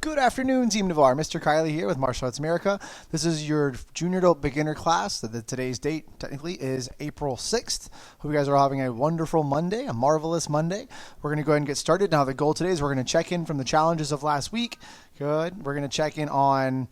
Good afternoon, Team Navarre. Mr. Kiley here with Martial Arts America. This is your junior adult beginner class. Today's date, technically, is April 6th. Hope you guys are all having a wonderful Monday, a marvelous Monday. We're going to go ahead and get started. Now, the goal today is we're going to check in from the challenges of last week. Good. We're going to check in on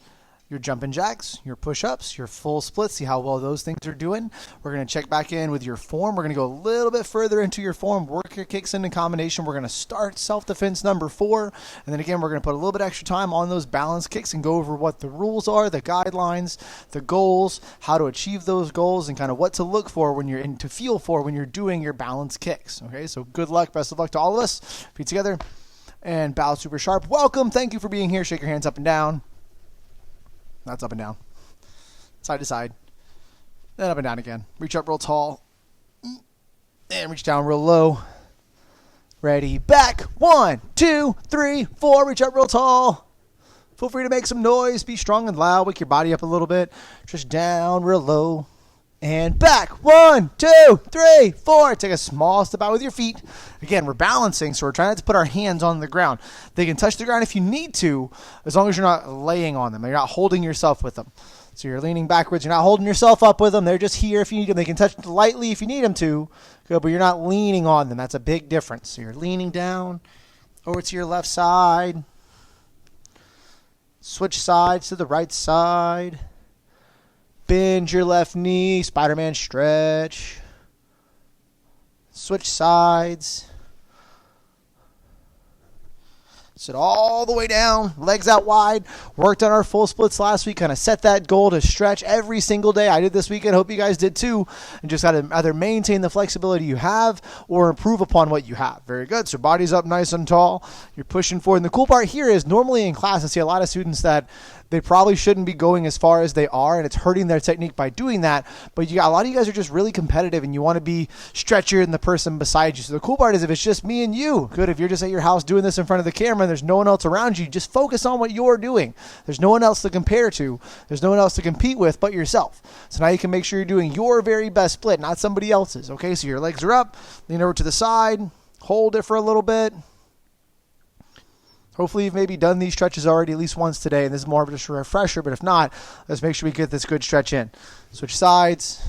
your jumping jacks, your push-ups, your full splits, see how well those things are doing. We're going to check back in with your form. We're going to go a little bit further into your form, work your kicks into combination. We're going to start self-defense number 4, and then again, we're going to put a little bit extra time on those balance kicks and go over what the rules are, the guidelines, the goals, how to achieve those goals, and kind of what to look for when you're to feel for when you're doing your balance kicks. Okay, so good luck, best of luck to all of us. Feet together and bow super sharp. Welcome, thank you for being here. Shake your hands up and down. That's up and down. Side to side. Then up and down again. Reach up real tall. And reach down real low. Ready. Back. 1, 2, 3, 4. Reach up real tall. Feel free to make some noise. Be strong and loud. Wake your body up a little bit. Just down real low. And back. 1, 2, 3, 4. Take a small step out with your feet. Again, we're balancing, so we're trying not to put our hands on the ground. They can touch the ground if you need to, as long as you're not laying on them. You're not holding yourself with them. So you're leaning backwards. You're not holding yourself up with them. They're just here if you need them. They can touch lightly if you need them to, but you're not leaning on them. That's a big difference. So you're leaning down over to your left side. Switch sides to the right side. Bend your left knee, Spider-Man stretch. Switch sides. Sit all the way down, legs out wide. Worked on our full splits last week. Kind of set that goal to stretch every single day. I did this weekend. Hope you guys did too. And just got to either maintain the flexibility you have or improve upon what you have. Very good. So body's up nice and tall. You're pushing forward. And the cool part here is normally in class I see a lot of students that they probably shouldn't be going as far as they are, and it's hurting their technique by doing that. But a lot of you guys are just really competitive, and you want to be stretchier than the person beside you. So the cool part is if it's just me and you, good. If you're just at your house doing this in front of the camera and there's no one else around you, just focus on what you're doing. There's no one else to compare to. There's no one else to compete with but yourself. So now you can make sure you're doing your very best split, not somebody else's. Okay, so your legs are up, lean over to the side, hold it for a little bit. Hopefully you've maybe done these stretches already at least once today, and this is more of just a refresher, but if not, let's make sure we get this good stretch in. Switch sides.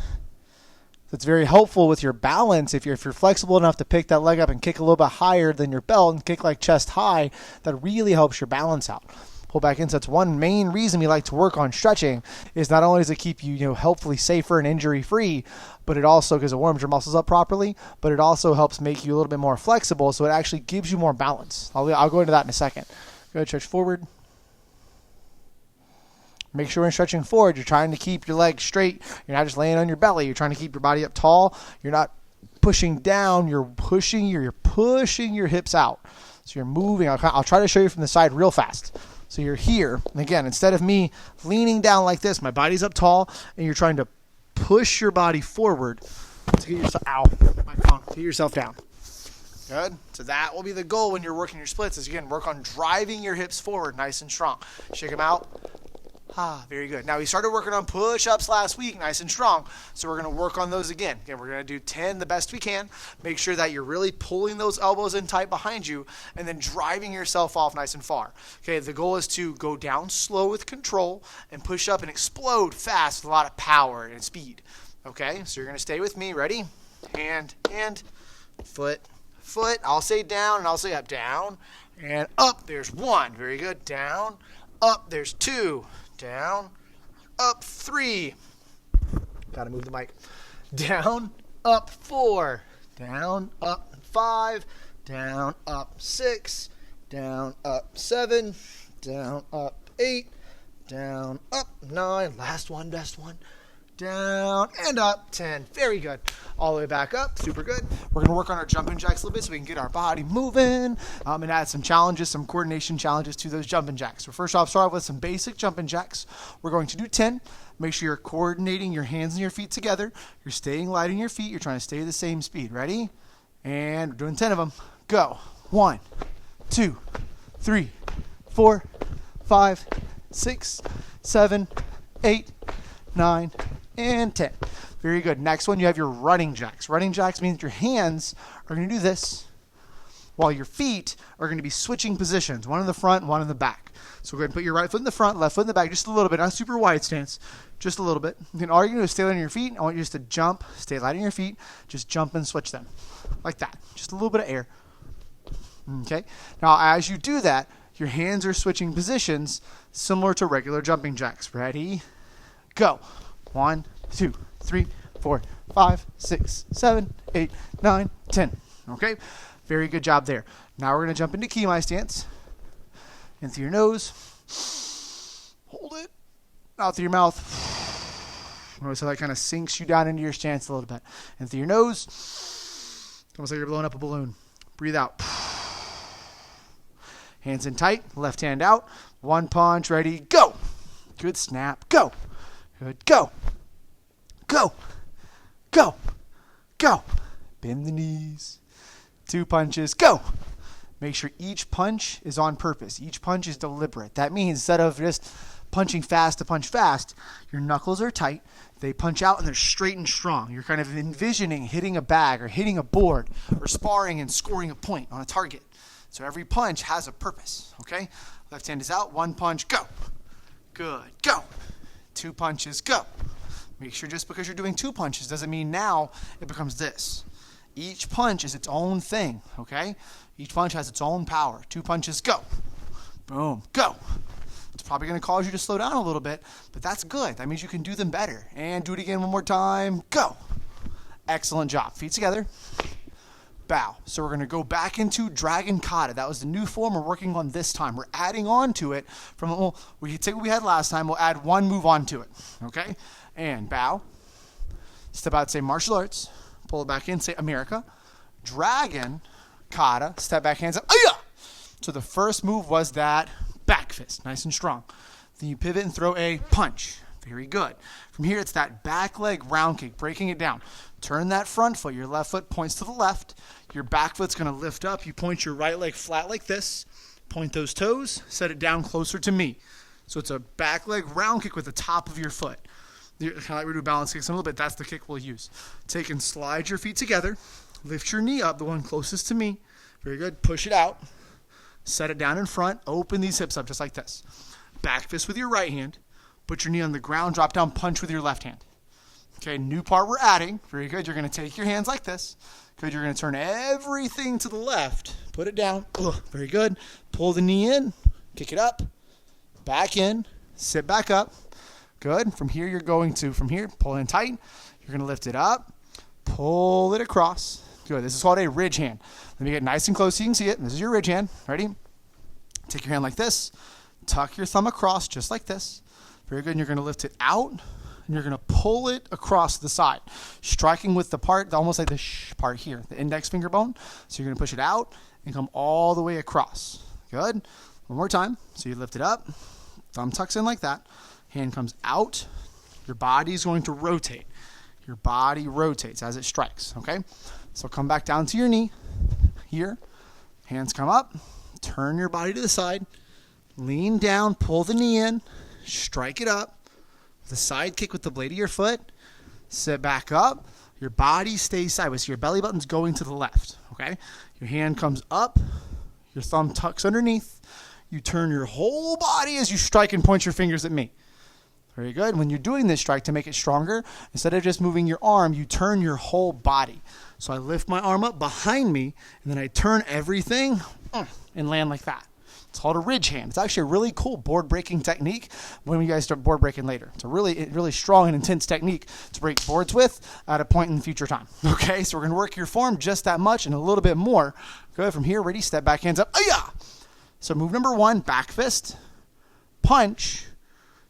That's very helpful with your balance. If you're flexible enough to pick that leg up and kick a little bit higher than your belt and kick like chest high, that really helps your balance out. Pull back in. So that's one main reason we like to work on stretching is not only does it keep you, hopefully safer and injury free, but it also, because it warms your muscles up properly, but it also helps make you a little bit more flexible. So it actually gives you more balance. I'll go into that in a second. Go ahead, stretch forward. Make sure when stretching forward, you're trying to keep your legs straight. You're not just laying on your belly. You're trying to keep your body up tall. You're not pushing down. You're pushing your hips out. So you're moving. I'll try to show you from the side real fast. So you're here, and again, instead of me leaning down like this, my body's up tall, and you're trying to push your body forward to get yourself down. Good. So that will be the goal when you're working your splits is, again, work on driving your hips forward nice and strong. Shake them out. Very good. Now, we started working on push-ups last week, nice and strong. So we're going to work on those again. Again, we're going to do 10 the best we can. Make sure that you're really pulling those elbows in tight behind you and then driving yourself off nice and far. Okay, the goal is to go down slow with control and push up and explode fast with a lot of power and speed. Okay, so you're going to stay with me. Ready? Hand, foot. I'll say down and I'll say up. Down and up. There's 1. Very good. Down, up. There's 2. Down, up 3. Gotta move the mic. Down, up 4. Down, up 5. Down, up 6. Down, up 7. Down, up 8. Down, up 9. Last one, best one. Down and up 10. Very good. All the way back up. Super good. We're going to work on our jumping jacks a little bit so we can get our body moving and add some challenges, some coordination challenges to those jumping jacks. So first off, start off with some basic jumping jacks. We're going to do 10. Make sure you're coordinating your hands and your feet together. You're staying light in your feet. You're trying to stay the same speed. Ready? And we're doing 10 of them. Go. 1, 2, 3, 4, 5, 6, 7, 8, 9, and 10. Very good. Next one, you have your running jacks. Running jacks means your hands are going to do this, while your feet are going to be switching positions, one in the front, one in the back. So go ahead and put your right foot in the front, left foot in the back, just a little bit, not super wide stance, just a little bit. Then all you're going to do is stay light on your feet. I want you just to jump, stay light on your feet, just jump and switch them, like that. Just a little bit of air. Okay. Now, as you do that, your hands are switching positions similar to regular jumping jacks. Ready? Go. 1, 2, 3, 4, 5, 6, 7, 8, 9, 10. Okay? Very good job there. Now we're going to jump into Kiai stance. In through your nose. Hold it. Out through your mouth. Notice how that kind of sinks you down into your stance a little bit. In through your nose. Almost like you're blowing up a balloon. Breathe out. Hands in tight. Left hand out. One punch. Ready. Go. Good snap. Go. Good. Go. Go. Go. Go. Bend the knees. 2 punches. Go. Make sure each punch is on purpose. Each punch is deliberate. That means instead of just punching fast to punch fast, your knuckles are tight. They punch out and they're straight and strong. You're kind of envisioning hitting a bag or hitting a board or sparring and scoring a point on a target. So every punch has a purpose, okay? Left hand is out. 1 punch. Go. Good. Go. 2 punches. Go. Make sure just because you're doing 2 punches doesn't mean now it becomes this. Each punch is its own thing, okay? Each punch has its own power. 2 punches, go. Boom, go. It's probably going to cause you to slow down a little bit, but that's good. That means you can do them better. And do it again one more time. Go. Excellent job. Feet together. Bow. So we're going to go back into Dragon Kata. That was the new form we're working on this time. We're adding on to it. We take what we had last time. We'll add one move onto it, okay? And bow. Step out, say martial arts. Pull it back in, say America. Dragon Kata, step back, hands up. Aya! So the first move was that back fist, nice and strong. Then you pivot and throw a punch. Very good. From here, it's that back leg round kick, breaking it down. Turn that front foot. Your left foot points to the left. Your back foot's going to lift up. You point your right leg flat like this. Point those toes. Set it down closer to me. So it's a back leg round kick with the top of your foot. Kind of like we do balance kicks a little bit. That's the kick we'll use. Take and slide your feet together. Lift your knee up, the one closest to me. Very good. Push it out. Set it down in front. Open these hips up just like this. Back fist with your right hand. Put your knee on the ground. Drop down punch with your left hand. Okay, new part we're adding. Very good. You're going to take your hands like this. Good. You're going to turn everything to the left. Put it down. Very good. Pull the knee in. Kick it up. Back in. Sit back up. Good. From here, you're going to, pull in tight. You're going to lift it up. Pull it across. Good. This is called a ridge hand. Let me get nice and close so you can see it. This is your ridge hand. Ready? Take your hand like this. Tuck your thumb across just like this. Very good. And you're going to lift it out. And you're going to pull it across the side. Striking with the part, almost like this part here, the index finger bone. So you're going to push it out and come all the way across. Good. One more time. So you lift it up. Thumb tucks in like that. Hand comes out. Your body is going to rotate. Your body rotates as it strikes, okay? So come back down to your knee here. Hands come up. Turn your body to the side. Lean down. Pull the knee in. Strike it up. The side kick with the blade of your foot. Sit back up. Your body stays sideways. So your belly button's going to the left, okay? Your hand comes up. Your thumb tucks underneath. You turn your whole body as you strike and point your fingers at me. Very good. When you're doing this strike, to make it stronger, instead of just moving your arm, you turn your whole body. So I lift my arm up behind me, and then I turn everything and land like that. It's called a ridge hand. It's actually a really cool board breaking technique when you guys start board breaking later. It's a really strong and intense technique to break boards with at a point in the future time. Okay, so we're going to work your form just that much and a little bit more. Good. From here, ready, step back, hands up. Aya! So move number 1, back fist, punch.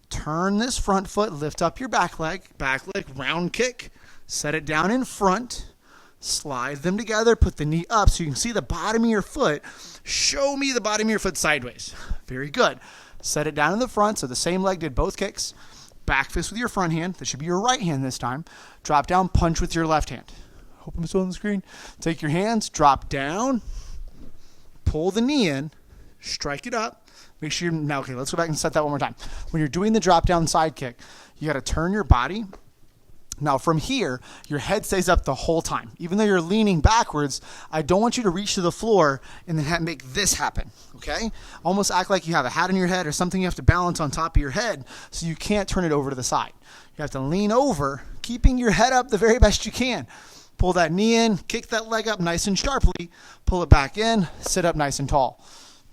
Turn this front foot, lift up your back leg, round kick, set it down in front, slide them together, put the knee up so you can see the bottom of your foot. Show me the bottom of your foot sideways. Very good. Set it down in the front so the same leg did both kicks. Back fist with your front hand. That should be your right hand this time. Drop down, punch with your left hand. Hope I'm still on the screen. Take your hands, drop down, pull the knee in, strike it up. Make sure you're, now, okay, let's go back and set that one more time. When you're doing the drop down side kick, you got to turn your body Now from here, your head stays up the whole time. Even though you're leaning backwards, I don't want you to reach to the floor and then make this happen, okay? Almost act like you have a hat on your head or something you have to balance on top of your head so you can't turn it over to the side. You have to lean over, keeping your head up the very best you can. Pull that knee in, kick that leg up nice and sharply, pull it back in, sit up nice and tall.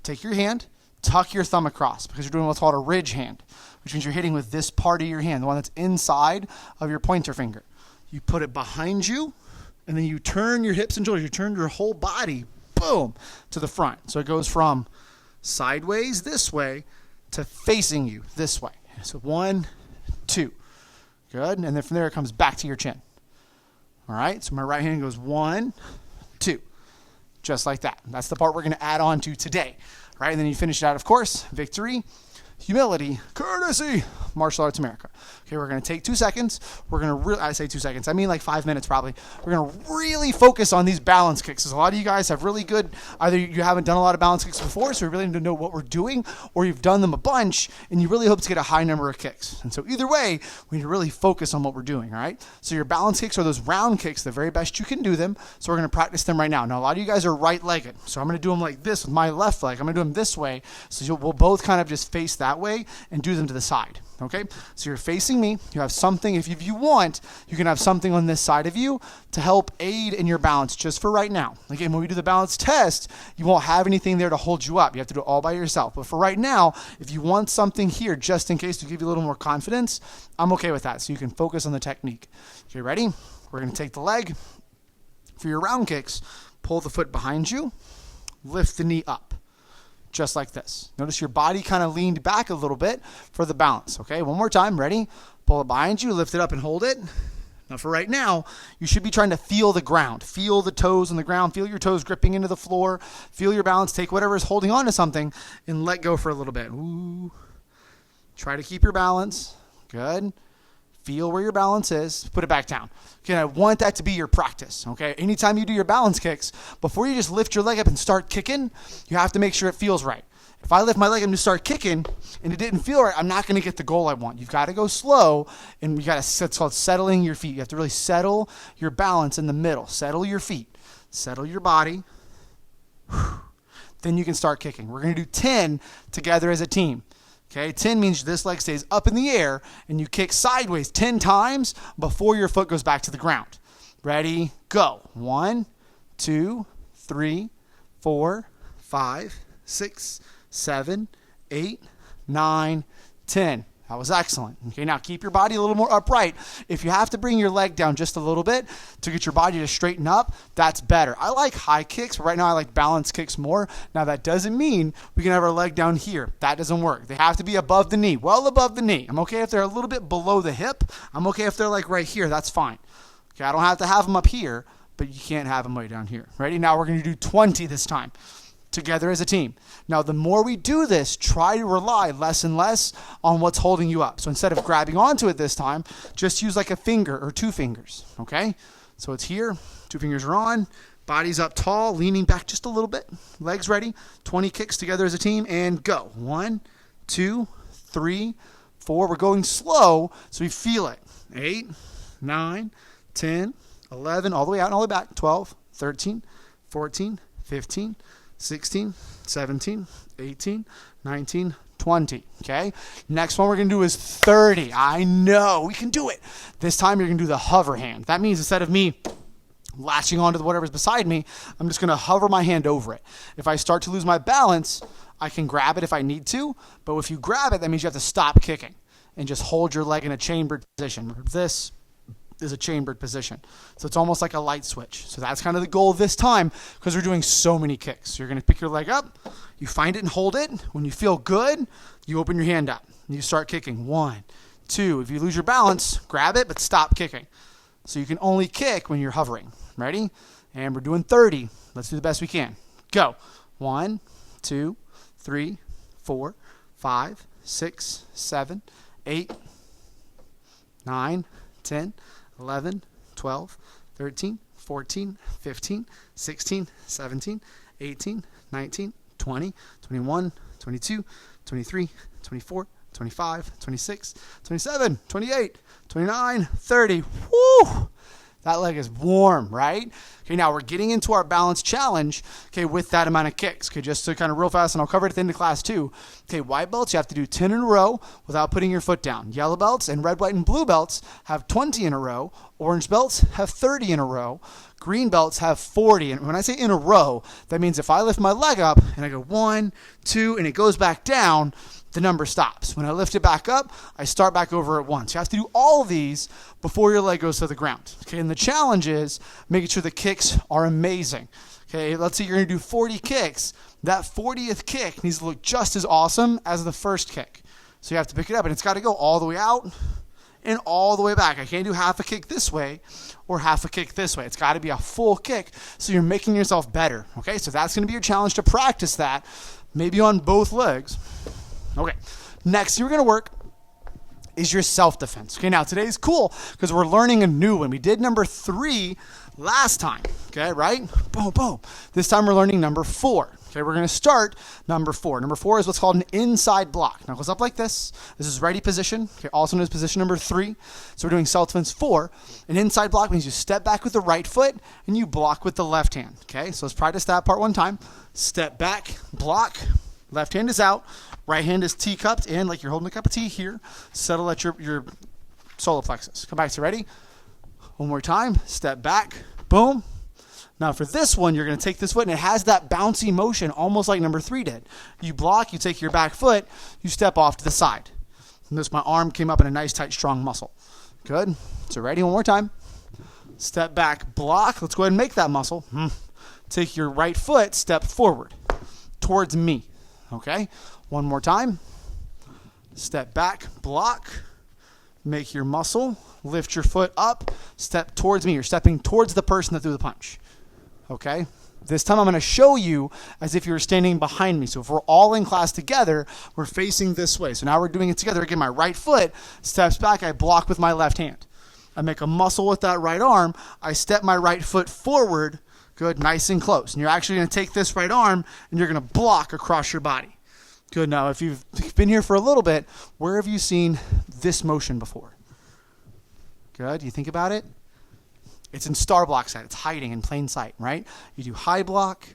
Take your hand, tuck your thumb across because you're doing what's called a ridge hand, which means you're hitting with this part of your hand, the one that's inside of your pointer finger. You put it behind you, and then you turn your hips and shoulders. You turn your whole body, boom, to the front. So it goes from sideways this way to facing you this way. So 1, 2. Good. And then from there it comes back to your chin. All right. So my right hand goes 1, 2. Just like that. That's the part we're going to add on to today. All right. And then you finish it out, of course. Victory, humility, courtesy, martial arts America. Okay, we're going to take 2 seconds. We're going to I say 2 seconds. I mean like 5 minutes probably. We're going to really focus on these balance kicks. Because a lot of you guys have really good, either you haven't done a lot of balance kicks before, so we really need to know what we're doing, or you've done them a bunch, and you really hope to get a high number of kicks. And so either way, we need to really focus on what we're doing, all right? So your balance kicks are those round kicks, the very best you can do them. So we're going to practice them right now. Now, a lot of you guys are right-legged. So I'm going to do them like this with my left leg. I'm going to do them this way. So we'll both kind of just face that way and do them to the side. Okay, so you're facing me. You have something, if you want, you can have something on this side of you to help aid in your balance just for right now. Again, when we do the balance test, you won't have anything there to hold you up. You have to do it all by yourself. But for right now, if you want something here just in case to give you a little more confidence, I'm okay with that. So you can focus on the technique. Okay, ready? We're going to take the leg. For your round kicks, pull the foot behind you, lift the knee up. Just like this. Notice your body kind of leaned back a little bit for the balance. Okay, one more time. Ready? Pull it behind you, lift it up and hold it. Now for right now, you should be trying to feel the ground. Feel the toes on the ground. Feel your toes gripping into the floor. Feel your balance. Take whatever is holding on to something and let go for a little bit. Ooh. Try to keep your balance. Good. Feel where your balance is. Put it back down. Okay, I want that to be your practice. Okay, anytime you do your balance kicks, before you just lift your leg up and start kicking, you have to make sure it feels right. If I lift my leg up and just start kicking and it didn't feel right, I'm not going to get the goal I want. You've got to go slow, and you got to. It's called settling your feet. You have to really settle your balance in the middle. Settle your feet. Settle your body. Then you can start kicking. We're going to do 10 together as a team. Okay, 10 means this leg stays up in the air and you kick sideways 10 times before your foot goes back to the ground. Ready, go. 1, 2, 3, 4, 5, 6, 7, 8, 9, 10. That was excellent. Okay, now keep your body a little more upright. If you have to bring your leg down just a little bit to get your body to straighten up, that's better. I like high kicks, but right now I like balance kicks more. Now that doesn't mean we can have our leg down here. That doesn't work. They have to be above the knee, well above the knee. I'm okay if they're a little bit below the hip. I'm okay if they're like right here. That's fine. Okay, I don't have to have them up here, but you can't have them way down here. Ready? Now we're going to do 20 this time. Together as a team. Now, the more we do this, try to rely less and less on what's holding you up. So instead of grabbing onto it this time, just use like a finger or 2 fingers, okay? So it's here, 2 fingers are on, body's up tall, leaning back just a little bit, legs ready, 20 kicks together as a team, and go. 1, 2, 3, 4. We're going slow, so we feel it. 8, 9, 10, 11, all the way out and all the way back, 12, 13, 14, 15, 16, 17, 18, 19, 20. Okay? Next one we're going to do is 30. I know. We can do it. This time you're going to do the hover hand. That means instead of me latching onto whatever's beside me, I'm just going to hover my hand over it. If I start to lose my balance, I can grab it if I need to. But if you grab it, that means you have to stop kicking and just hold your leg in a chambered position. This is a chambered position. So it's almost like a light switch. So that's kind of the goal this time because we're doing so many kicks. So you're going to pick your leg up, you find it and hold it. When you feel good, you open your hand up and you start kicking. 1, 2. If you lose your balance, grab it, but stop kicking. So you can only kick when you're hovering. Ready? And we're doing 30. Let's do the best we can. Go. 1, 2, 3, 4, 5, 6, 7, 8, 9, 10, 11, 12, 13, 14, 15, 16, 17, 18, 19, 20, 21, 22, 23, 24, 25, 26, 27, 28, 29, 30. Woo! That leg is warm, right? Okay, now we're getting into our balance challenge, okay, with that amount of kicks. Okay, just to kind of real fast, and I'll cover it at the end of class too. Okay, white belts, you have to do 10 in a row without putting your foot down. Yellow belts and red, white, and blue belts have 20 in a row. Orange belts have 30 in a row. Green belts have 40. And when I say in a row, that means if I lift my leg up and I go 1, 2, and it goes back down, the number stops. When I lift it back up, I start back over at 1. So you have to do all of these before your leg goes to the ground. Okay, and the challenge is making sure the kicks are amazing. Okay, let's say you're going to do 40 kicks. That 40th kick needs to look just as awesome as the first kick. So you have to pick it up, and it's got to go all the way out and all the way back. I can't do half a kick this way or half a kick this way. It's got to be a full kick, so you're making yourself better. Okay, so that's going to be your challenge to practice that, maybe on both legs. Okay, next you're going to work is your self-defense. Okay, now today's cool because we're learning a new one. We did number 3 last time, okay, right? Boom, boom. This time we're learning number 4. Okay, we're going to start number 4. Number 4 is what's called an inside block. Now it goes up like this. This is ready position, okay, also known as position number 3. So we're doing self-defense 4. An inside block means you step back with the right foot and you block with the left hand. Okay, so let's practice that part one time. Step back, block, left hand is out. Right hand is teacupped in like you're holding a cup of tea here. Settle at your solar plexus. Come back. So ready? One more time. Step back. Boom. Now for this one, you're going to take this foot, and it has that bouncy motion almost like number 3 did. You block, you take your back foot, you step off to the side. Notice my arm came up in a nice, tight, strong muscle. Good. So ready? One more time. Step back, block. Let's go ahead and make that muscle. Take your right foot, step forward towards me. Okay? One more time. Step back, block, make your muscle, lift your foot up, step towards me. You're stepping towards the person that threw the punch. Okay? This time I'm going to show you as if you were standing behind me. So if we're all in class together, we're facing this way. So now we're doing it together. Again, my right foot steps back. I block with my left hand. I make a muscle with that right arm. I step my right foot forward. Good, nice and close. And you're actually going to take this right arm and you're going to block across your body. Good. Now, if you've been here for a little bit, where have you seen this motion before? Good. You think about it? It's in star block sight. It's hiding in plain sight, right? You do high block.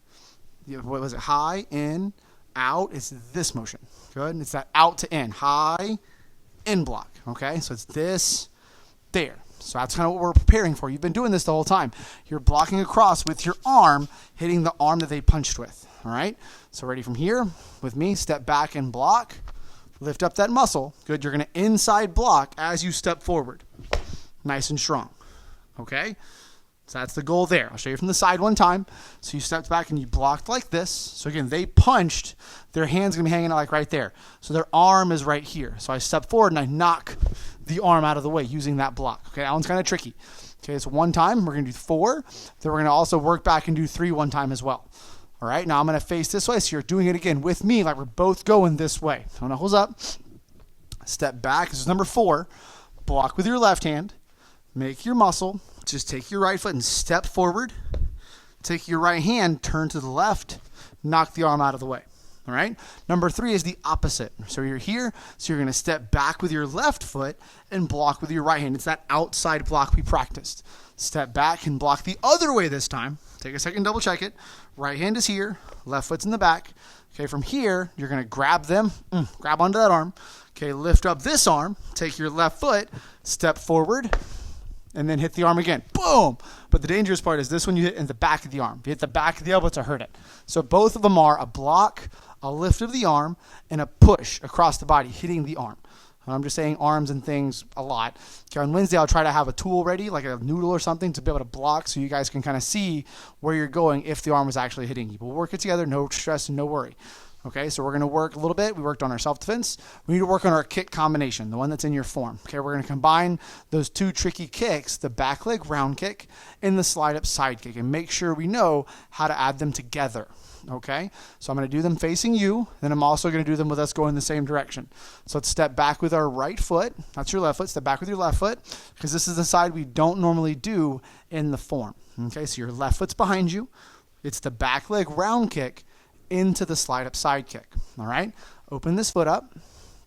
What was it? High, in, out. It's this motion. Good. It's that out to in. High, in block. Okay? So it's this, there. So that's kind of what we're preparing for. You've been doing this the whole time. You're blocking across with your arm, hitting the arm that they punched with. All right? So ready from here with me, step back and block. Lift up that muscle. Good. You're going to inside block as you step forward. Nice and strong. Okay? So that's the goal there. I'll show you from the side one time. So you stepped back and you blocked like this. So again, they punched. Their hand's going to be hanging out like right there. So their arm is right here. So I step forward and I knock the arm out of the way using that block. Okay, that one's kind of tricky. Okay, so one time. We're going to do 4. Then we're going to also work back and do 3 one time as well. All right, now I'm going to face this way. So you're doing it again with me like we're both going this way. So knuckles up. Step back. This is number 4. Block with your left hand. Make your muscle. Just take your right foot and step forward. Take your right hand, turn to the left, knock the arm out of the way. All right? Number 3 is the opposite. So you're here, so you're going to step back with your left foot and block with your right hand. It's that outside block we practiced. Step back and block the other way this time. Take a second, double check it. Right hand is here, left foot's in the back. Okay, from here, you're going to grab them, grab onto that arm. Okay, lift up this arm, take your left foot, step forward, and then hit the arm again. Boom! But the dangerous part is this one you hit in the back of the arm. If you hit the back of the elbow to hurt it. So both of them are a block, a lift of the arm, and a push across the body, hitting the arm. I'm just saying arms and things a lot. Okay, on Wednesday, I'll try to have a tool ready, like a noodle or something, to be able to block so you guys can kind of see where you're going if the arm was actually hitting you. But we'll work it together, no stress and no worry. Okay, so we're going to work a little bit. We worked on our self-defense. We need to work on our kick combination, the one that's in your form. Okay, we're going to combine those 2 tricky kicks, the back leg round kick and the slide up side kick, and make sure we know how to add them together. Okay, so I'm going to do them facing you, then I'm also going to do them with us going the same direction. So let's step back with our right foot. That's your left foot. Step back with your left foot, because this is the side we don't normally do in the form. Okay, so your left foot's behind you. It's the back leg round kick into the slide up side kick. All right, open this foot up,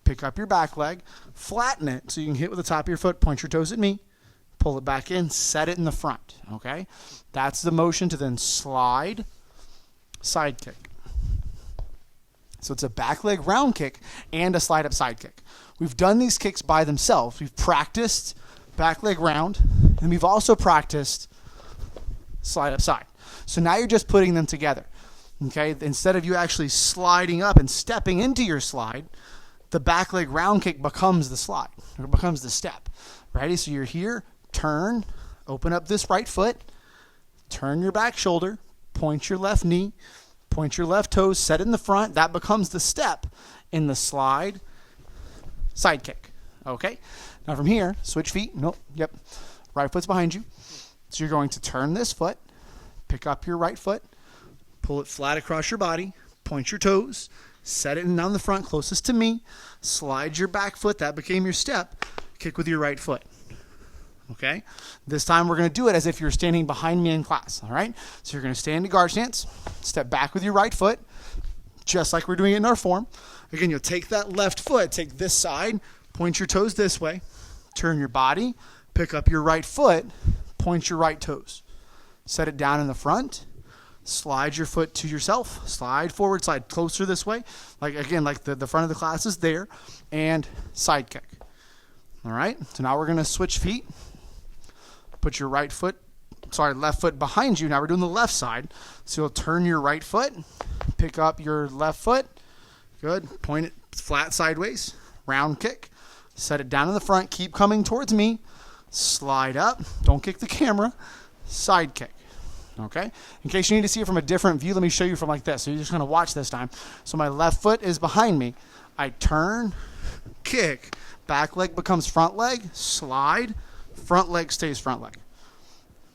pick up your back leg, flatten it so you can hit with the top of your foot, point your toes at me, pull it back in, set it in the front, okay? That's the motion to then slide, side kick. So it's a back leg round kick and a slide up side kick. We've done these kicks by themselves. We've practiced back leg round, and we've also practiced slide up side. So now you're just putting them together, okay? Instead of you actually sliding up and stepping into your slide, the back leg round kick becomes the slide, or becomes the step. Ready? So you're here, turn, open up this right foot, turn your back shoulder, point your left knee, point your left toes, set it in the front. That becomes the step in the slide, side kick. Okay? Now from here, switch feet. Nope. Yep. Right foot's behind you. So you're going to turn this foot, pick up your right foot, pull it flat across your body, point your toes, set it in down the front closest to me, slide your back foot. That became your step. Kick with your right foot. Okay? This time we're going to do it as if you're standing behind me in class. All right? So you're going to stay into guard stance, step back with your right foot, just like we're doing it in our form. Again, you'll take that left foot, take this side, point your toes this way, turn your body, pick up your right foot, point your right toes. Set it down in the front, slide your foot to yourself, slide forward, slide closer this way. Like the front of the class is there, and side kick. All right? So now we're going to switch feet. Put your left foot behind you. Now we're doing the left side. So you'll turn your right foot, pick up your left foot. Good. Point it flat sideways. Round kick. Set it down in the front. Keep coming towards me. Slide up. Don't kick the camera. Side kick. Okay? In case you need to see it from a different view, let me show you from like this. So you're just going to watch this time. So my left foot is behind me. I turn, kick. Back leg becomes front leg. Slide. Front leg stays front leg.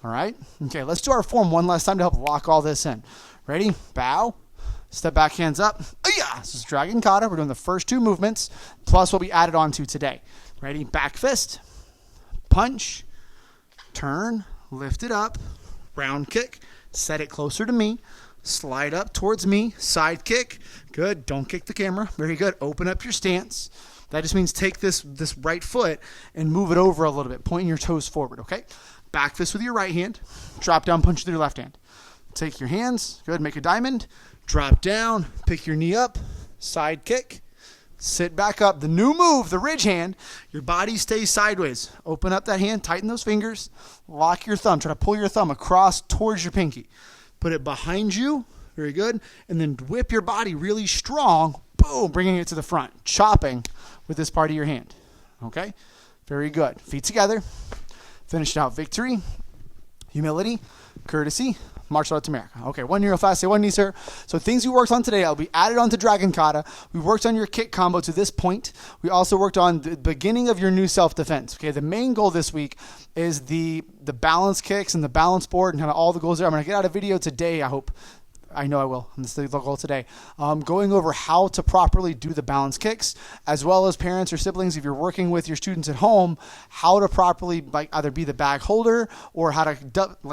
All right? Okay, let's do our form one last time to help lock all this in. Ready? Bow. Step back, hands up. This is Dragon Kata. We're doing the first two movements, plus what we added on to today. Ready? Back fist. Punch. Turn. Lift it up. Round kick. Set it closer to me. Slide up towards me. Side kick. Good. Don't kick the camera. Very good. Open up your stance. That just means take this right foot and move it over a little bit, pointing your toes forward, okay? Back fist with your right hand. Drop down, punch with your left hand. Take your hands. Good. Make a diamond. Drop down. Pick your knee up. Side kick. Sit back up. The new move, the ridge hand. Your body stays sideways. Open up that hand. Tighten those fingers. Lock your thumb. Try to pull your thumb across towards your pinky. Put it behind you. Very good. And then whip your body really strong. Boom. Bringing it to the front. Chopping with this part of your hand. Okay? Very good. Feet together. Finish it out. Victory, humility, courtesy, martial arts America. Okay, 1 knee real fast. Say 1 knee, sir. So things we worked on today, I'll be added on to Dragon Kata. We worked on your kick combo to this point. We also worked on the beginning of your new self-defense. Okay, the main goal this week is the balance kicks and the balance board and kind of all the goals there. I'm going to get out a video today, I hope. I know I will. That's the goal today. Going over how to properly do the balance kicks, as well as parents or siblings, if you're working with your students at home, how to properly either be the bag holder or how to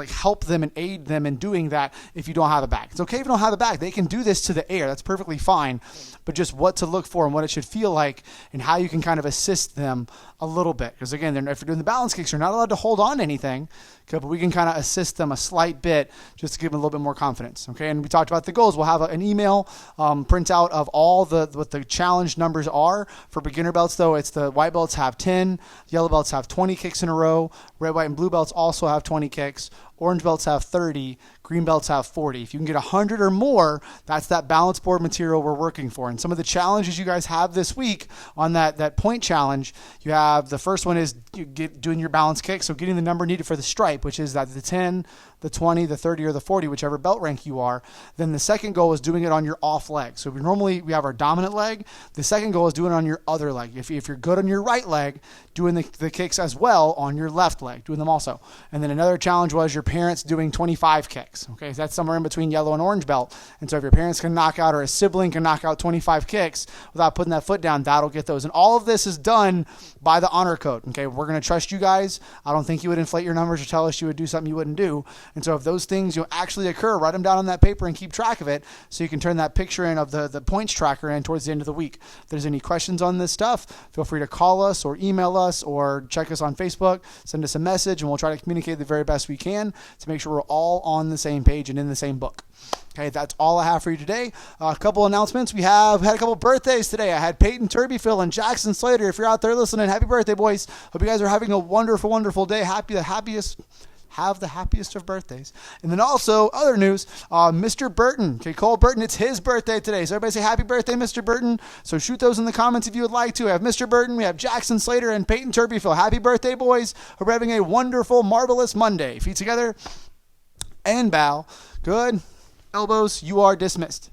help them and aid them in doing that if you don't have a bag. It's okay if you don't have a bag. They can do this to the air. That's perfectly fine. But just what to look for and what it should feel like and how you can kind of assist them a little bit. Because again, if you're doing the balance kicks, you're not allowed to hold on to anything. Okay, but we can kind of assist them a slight bit just to give them a little bit more confidence. Okay, and we talked about the goals. We'll have an email printout of all what the challenge numbers are. For beginner belts, though, it's the white belts have 10, yellow belts have 20 kicks in a row, red, white, and blue belts also have 20 kicks, orange belts have 30, green belts have 40. If you can get 100 or more, that's that balance board material we're working for. And some of the challenges you guys have this week on that point challenge, you have the first one is doing your balance kick, so getting the number needed for the stripe, which is that the 10, the 20, the 30, or the 40, whichever belt rank you are. Then the second goal is doing it on your off leg. So we have our dominant leg. The second goal is doing it on your other leg. If you're good on your right leg, doing the kicks as well on your left leg, doing them also. And then another challenge was your parents doing 25 kicks. Okay, so that's somewhere in between yellow and orange belt. And so if your parents can knock out, or a sibling can knock out 25 kicks without putting that foot down, that'll get those. And all of this is done by the honor code. Okay, we're going to trust you guys. I don't think you would inflate your numbers or tell us you would do something you wouldn't do. And so if those things actually occur, write them down on that paper and keep track of it so you can turn that picture in of the points tracker in towards the end of the week. If there's any questions on this stuff, feel free to call us or email us or check us on Facebook, send us a message, and we'll try to communicate the very best we can to make sure we're all on the same page and in the same book. Okay, that's all I have for you today. A couple announcements. We have had a couple birthdays today. I had Peyton Turbyfill and Jackson Slater. If you're out there listening, happy birthday, boys. Hope you guys are having a wonderful, wonderful day. Have the happiest of birthdays. And then also, other news, Mr. Burton. Okay, Cole Burton, it's his birthday today. So everybody say happy birthday, Mr. Burton. So shoot those in the comments if you would like to. We have Mr. Burton, we have Jackson Slater, and Peyton Turbyfill. Happy birthday, boys. Hope you're having a wonderful, marvelous Monday. Feet together and bow. Good. Elbows, you are dismissed.